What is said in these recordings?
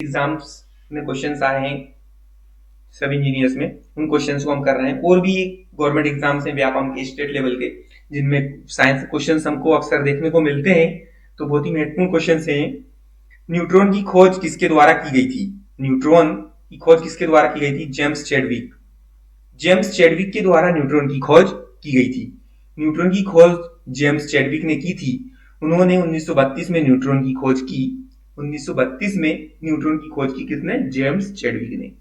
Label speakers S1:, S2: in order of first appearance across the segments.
S1: Exams में questions आए हैं सब इंजीनियर्स में, उन क्वेश्चंस को हम कर रहे हैं। और भी गवर्नमेंट एग्जाम्स हैं व्यापम के, स्टेट लेवल के, जिनमें साइंस क्वेश्चंस हमको अक्सर देखने को मिलते हैं। तो बहुत ही महत्वपूर्ण क्वेश्चंस हैं। न्यूट्रॉन की खोज किसके द्वारा की गई थी? न्यूट्रॉन की खोज किसके द्वारा की गई थी? James Chadwick. जेम्स चैडविक के द्वारा न्यूट्रॉन की खोज की गई थी। न्यूट्रॉन की खोज जेम्स चैडविक ने की थी। उन्होंने 1932 में न्यूट्रॉन की खोज की। 1932 में न्यूट्रॉन की खोज की किसने? जेम्स चैडविक ने,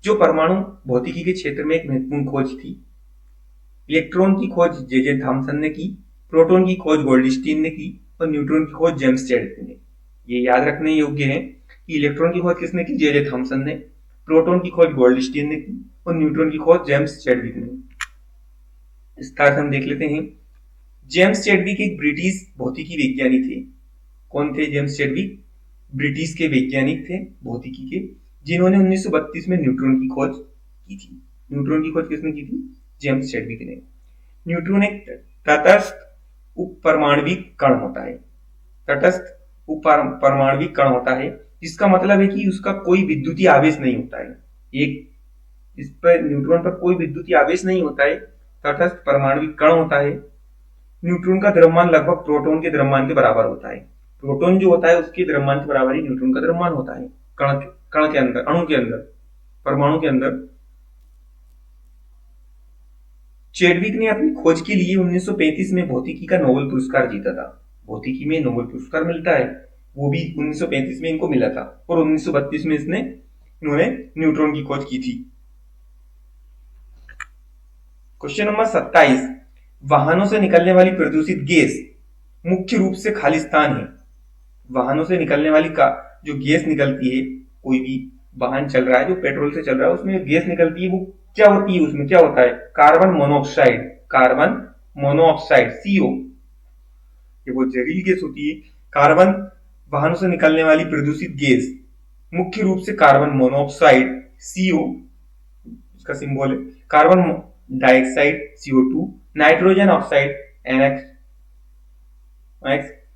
S1: जो परमाणु भौतिकी के क्षेत्र में एक महत्वपूर्ण खोज थी। इलेक्ट्रॉन की खोज जे थॉमसन ने की, प्रोटॉन की खोज गोल्डस्टीन ने की और न्यूट्रॉन की खोज जेम्स चैडविक ने। ये याद रखने योग्य है कि इलेक्ट्रॉन की खोज किसने की? जे थॉमसन ने, प्रोटॉन की खोज गोल्डस्टीन ने की और न्यूट्रॉन की खोज जेम्स चैडविक ने। विस्तार से हम देख लेते हैं। जेम्स चैडविक एक ब्रिटिश भौतिकी वैज्ञानिक थे। कौन थे जेम्स चैडविक? ब्रिटिश के वैज्ञानिक थे भौतिकी के, जिन्होंने 1932 में न्यूट्रॉन की खोज की थी। न्यूट्रॉन की खोज किसने की थी? जेम्स चैडविक ने। न्यूट्रॉन एक तटस्थ उपपरमाणविक कण होता है। तटस्थ उपपरमाणविक कण होता है, जिसका मतलब है कि उसका कोई विद्युतीय आवेश नहीं होता है। एक इस पर न्यूट्रॉन पर कोई विद्युतीय आवेश नहीं होता है, तटस्थ परमाणविक कण होता है। न्यूट्रॉन का द्रव्यमान लगभग प्रोटॉन के द्रव्यमान के बराबर होता है। प्रोटॉन जो होता है उसके द्रव्यमान के बराबर ही न्यूट्रॉन का द्रव्यमान होता है। कण के अंदर, अणु के अंदर, परमाणु के अंदर। चैडविक ने अपनी खोज के लिए 1935 में भौतिकी का नोबेल पुरस्कार जीता था। भौतिकी में नोबेल पुरस्कार मिलता है, वो भी 1935 में इनको मिला था और 1932 में इन्होंने न्यूट्रॉन की खोज की थी। क्वेश्चन नंबर 27, वाहनों से निकलने वाली प्रदूषित गैस मुख्य रूप से खालिस्तान है। वाहनों से निकलने वाली का जो गैस निकलती है, कोई भी वाहन चल रहा है जो पेट्रोल से चल रहा है, उसमें गैस निकलती है, वो क्या होती है? उसमें क्या होता है? Carbon monoxide. Carbon monoxide, CO। ये वो जहरीली गैस होती है। कार्बन, वाहनों से निकलने वाली प्रदूषित गैस मुख्य रूप से कार्बन मोनोऑक्साइड, CO, इसका सिंबल है। Carbon dioxide, CO2, nitrogen oxide, NX,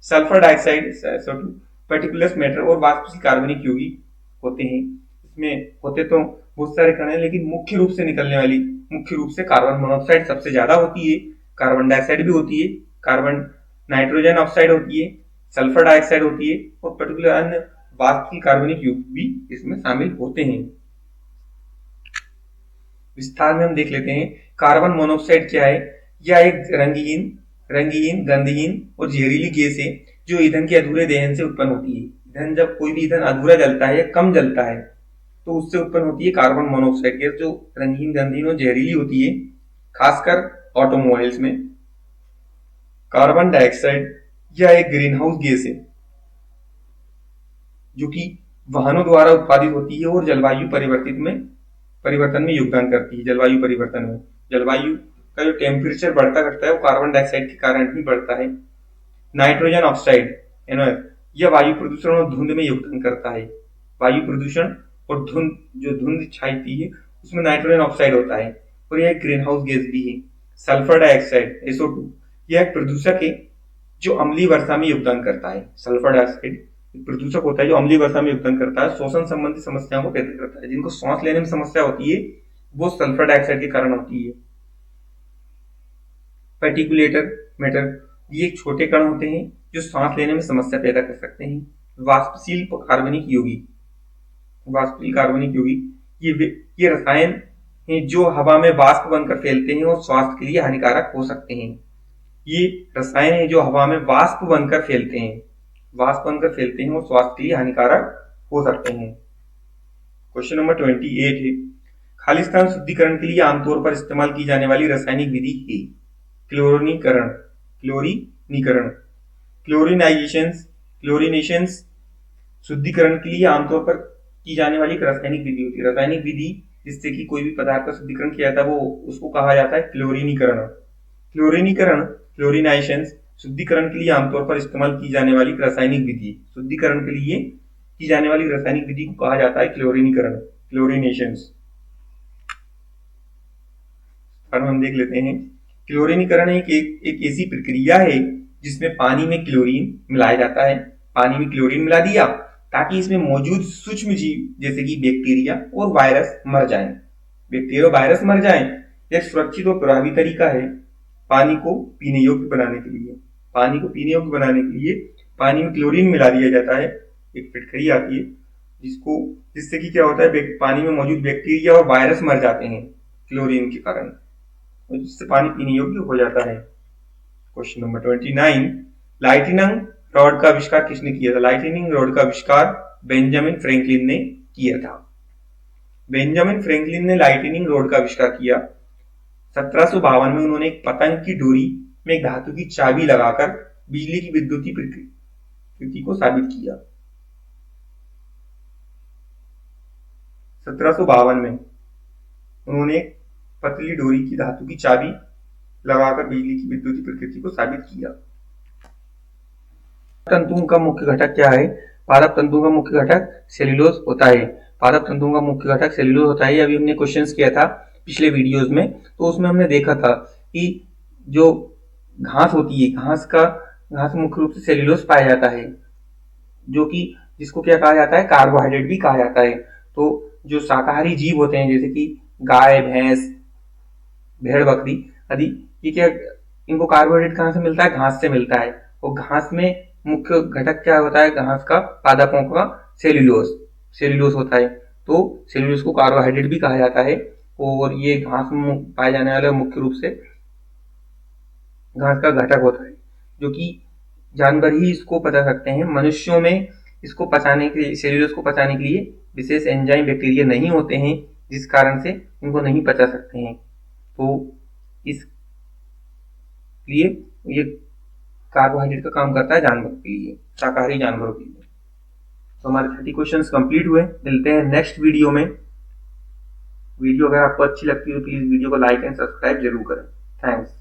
S1: sulphur dioxide, SO2, particular matter और वाष्पशील कार्बनिक यौगिक होते हैं। इसमें होते तो बहुत सारे कण हैं, लेकिन मुख्य रूप से निकलने वाली, मुख्य रूप से कार्बन मोनोऑक्साइड सबसे ज्यादा होती है। कार्बन डाइऑक्साइड भी होती है, कार्बन नाइट्रोजन ऑक्साइड होती है, सल्फर डाइऑक्साइड होती है और पर्टिकुलर अन्य वाष्पशील कार्बनिक यौगिक भी इसमें शामिल होते हैं। विस्तार में हम देख लेते हैं। कार्बन मोनोऑक्साइड क्या है? यह एक रंगहीन, गंधहीन और जहरीली गैस है जो ईंधन के अधूरे दहन से उत्पन्न होती है। ईंधन, जब कोई भी ईंधन अधूरा जलता है या कम जलता है तो उससे उत्पन्न होती है कार्बन मोनोऑक्साइड गैस, जो रंगीन, गंधहीन और जहरीली होती है, खासकर ऑटोमोबाइल्स में। कार्बन डाइऑक्साइड यह एक ग्रीन हाउस गैस है जो कि वाहनों द्वारा उत्पादित होती है और जलवायु परिवर्तन में योगदान करती है। जलवायु परिवर्तन में, जलवायु का जो टेम्परेचर बढ़ता घटता है वो कार्बन डाइऑक्साइड के कारण ही बढ़ता है। नाइट्रोजन ऑक्साइड, NOx, यह वायु प्रदूषण और धुंध में योगदान करता है। वायु प्रदूषण और धुंध, जो धुंध छाती है उसमें नाइट्रोजन ऑक्साइड होता है और यह ग्रीन हाउस गैस भी है। सल्फर डाइऑक्साइड, SO2, यह एक प्रदूषक है जो अम्लीय वर्षा में योगदान करता है। सल्फर डाइऑक्साइड प्रदूषक होता है जो अम्लीय वर्षा में योगदान करता है, श्वसन संबंधी समस्याओं को पैदा करता है। जिनको सांस लेने में समस्या होती है वो सल्फर डाइऑक्साइड के कारण होती है। पर्टिकुलेटर मैटर, ये एक छोटे कण होते हैं जो सांस लेने में समस्या पैदा कर सकते हैं। वाष्पशील कार्बनिक यौगिक, ये रसायन हैं जो हवा में वाष्प बनकर फैलते हैं और स्वास्थ्य के लिए हानिकारक हो सकते हैं। ये रसायन हैं जो हवा में वाष्प बनकर फैलते हैं और स्वास्थ्य के लिए हानिकारक हो सकते हैं। क्वेश्चन नंबर 28 है, खालिस्तान शुद्धिकरण के लिए आमतौर पर इस्तेमाल की जाने वाली रासायनिक विधि है क्लोरीनेशन। शुद्धिकरण के लिए आमतौर पर की जाने वाली एक रासायनिक विधि होती है। रासायनिक विधि जिससे कि कोई भी पदार्थ का शुद्धिकरण किया जाता है वो उसको कहा जाता है क्लोरीनेशन शुद्धिकरण के लिए आमतौर पर इस्तेमाल की जाने वाली रासायनिक विधि। शुद्धिकरण के लिए की जाने वाली रासायनिक विधि को कहा जाता है क्लोरीनेशन। हम देख लेते हैं। क्लोरीनीकरण एक ऐसी प्रक्रिया है जिसमें पानी में क्लोरीन मिलाया जाता है। पानी में क्लोरीन मिला दिया ताकि इसमें मौजूद सूक्ष्म जीव जैसे कि बैक्टीरिया और वायरस मर जाएं। बैक्टीरिया और वायरस मर जाएं। एक सुरक्षित और प्रभावी तरीका है पानी को पीने योग्य बनाने के लिए। पानी को पीने योग्य बनाने के लिए पानी में क्लोरीन मिला दिया जाता है, एक फिटकरी आती है जिससे कि क्या होता है, पानी में मौजूद बैक्टीरिया और वायरस मर जाते हैं क्लोरीन के कारण, जिससे पानी पीने योग्य हो जाता है। क्वेश्चन नंबर 29, लाइटनिंग रॉड का आविष्कार किसने किया था? लाइटनिंग रॉड का आविष्कार बेंजामिन फ्रैंकलिन ने किया था। बेंजामिन फ्रैंकलिन ने लाइटनिंग रॉड का आविष्कार किया। 1752 में उन्होंने एक पतंग की डोरी में एक धातु की चाबी लगाकर बिजली की विद्युतीय प्रकृति को साबित किया। 1752 में उन्होंने एक पतली डोरी की धातु की चाबी लगाकर बिजली की विद्युतीय प्रकृति को साबित किया। तंतुओं का मुख्य घटक क्या है? पादप तंतुओं का मुख्य घटक सेल्यूलोज होता है। पादप तंतुओं का मुख्य घटक सेल्यूलोज होता है। अभी हमने क्वेश्चंस किया था पिछले वीडियोस में, तो उसमें हमने देखा था कि जो घास होती है, घास मुख्य रूप से सेल्यूलोज पाया जाता है, जो कि जिसको क्या कहा जाता है, कार्बोहाइड्रेट भी कहा जाता है। तो जो शाकाहारी जीव होते हैं जैसे कि गाय, भैंस, भेड़, बकरी आदि, ये क्या, इनको कार्बोहाइड्रेट कहाँ से मिलता है? घास से मिलता है। और घास में मुख्य घटक क्या होता है? घास का, पादपों का सेल्यूलोज होता है। तो सेल्यूलोज को कार्बोहाइड्रेट भी कहा जाता है। और ये घास में पाए जाने वाले मुख्य रूप से घास का घटक होता है, जो कि जानवर ही इसको पचा सकते हैं। मनुष्यों में इसको पचाने के लिए, सेल्यूलोज को पचाने के लिए विशेष एंजाइम बैक्टीरिया नहीं होते हैं, जिस कारण से इनको नहीं पचा सकते हैं। तो इस लिए ये कार्बोहाइड्रेट का काम करता है जानवरों के लिए, शाकाहारी जानवरों के लिए। तो हमारे 30 क्वेश्चंस कंप्लीट हुए। मिलते हैं नेक्स्ट वीडियो में। वीडियो अगर आपको अच्छी लगती है तो प्लीज वीडियो को लाइक एंड सब्सक्राइब जरूर करें। थैंक्स।